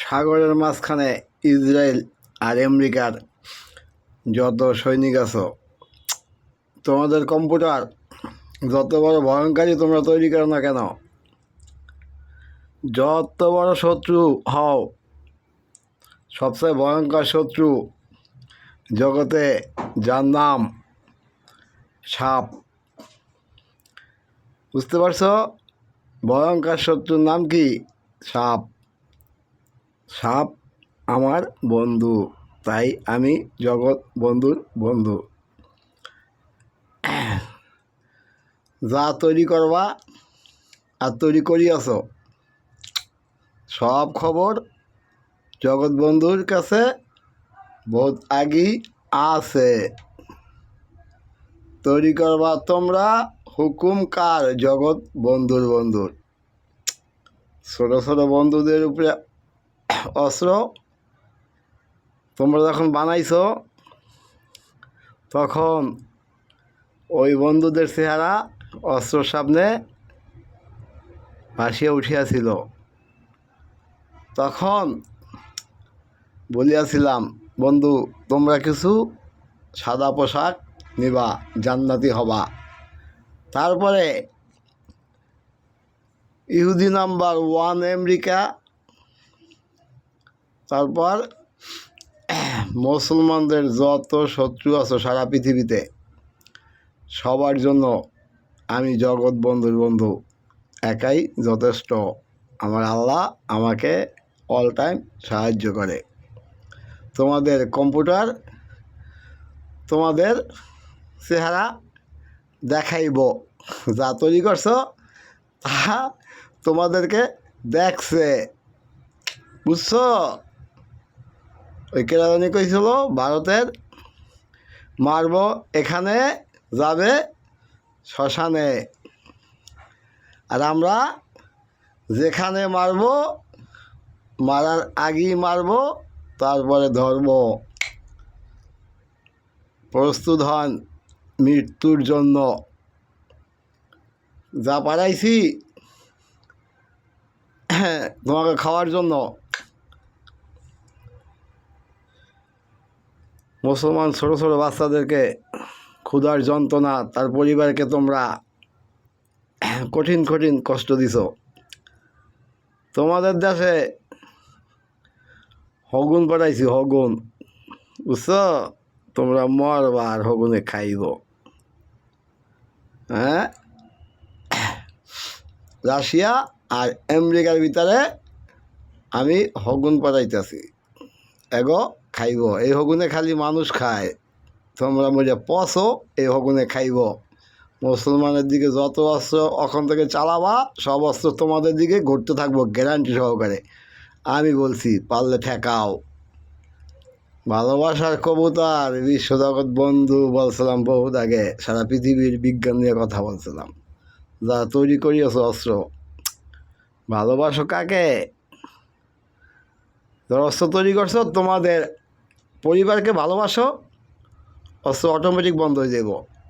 সাগরের মাঝখানে ইসরায়েল আর আমেরিকার যত সৈনিক আছো, তোমাদের কম্পিউটার যত বড় ভয়ঙ্করই তোমরা তৈরি করো না কেন, যত বড় শত্রু হও, সবচেয়ে ভয়ঙ্কর শত্রু জগতে যার নাম সাপ। বুঝতে পারছো? ভয়ঙ্কর শত্রুর নাম কি? সাপ। সাপ আমার বন্ধু, তাই আমি জগৎ বন্ধুর বন্ধু। যা তৈরি করবা আর তৈরি করিয়াছ, সব খবর জগৎ বন্ধুর কাছে বহুত আগেই আছে। তৈরি করবা তোমরা, হুকুম কার? জগৎ বন্ধুর বন্ধুর। ছোটো ছোটো বন্ধুদের উপরে অস্ত্র তোমরা যখন বানাইছো, তখন ওই বন্ধুদের চেহারা অস্ত্রর সামনে ভাসিয়া উঠিয়াছিল। তখন বলিয়াছিলাম, বন্ধু তোমরা কিছু সাদা পোশাক নিবা, জান্নাতি হবা। তারপরে ইহুদি নাম্বার 1 আমেরিকা, তারপর মুসলমানদের যত শত্রু আছে সারা পৃথিবীতে, সবার জন্য আমি জগৎ বন্ধুর বন্ধু, একাই যথেষ্ট। আমার আল্লাহ আমাকে অল টাইম সাহায্য করে। তোমাদের কম্পিউটার তোমাদের চেহারা দেখাইব, যা তৈরি করছো তা তোমাদেরকে দেখছে। বুঝছো? ওই কেরানি কইছিল ভারতের মারব এখানে, যাবে শ্মশানে। আর আমরা যেখানে মারব, মারার আগেই মারব, তারপরে ধরব। প্রস্তুত হন মৃত্যুর জন্য। যা পাঠাইছি তোমাকে খাওয়ার জন্য। মুসলমান ছোটো ছোটো বাচ্চাদেরকে ক্ষুধার যন্ত্রণা, তার পরিবারকে তোমরা কঠিন কঠিন কষ্ট দিছ। তোমাদের দেশে হগুন পাঠাইছি, হগুন। বুঝছো? তোমরা মরবা আর হগুনে খাইব। হ্যাঁ, রাশিয়া আর আমেরিকার ভিতরে আমি হগুন পাঠাইতেছি, এগো খাইব। এই হগুনে খালি মানুষ খায়, তোমরা মজা পচো, এই হগুনে খাইব। মুসলমানের দিকে যত অস্ত্র ওখান থেকে চালাবা, সব অস্ত্র তোমাদের দিকে ঘুরতে থাকবো, গ্যারান্টি সহকারে। আমি বলছি, পারলে ঠেকাও। ভালোবাসার কবুতর বিশ্বজগৎ বন্ধু বলছিলাম বহুত আগে, সারা পৃথিবীর বিজ্ঞান নিয়ে কথা বলছিলাম। যা তৈরি করিয়েছ অস্ত্র, ভালোবাসো কাকে? যারা অস্ত্র তৈরি করছো, তোমাদের পরিবারকে ভালোবাসো, অস্ত্র অটোমেটিক বন্ধ হয়ে যাব।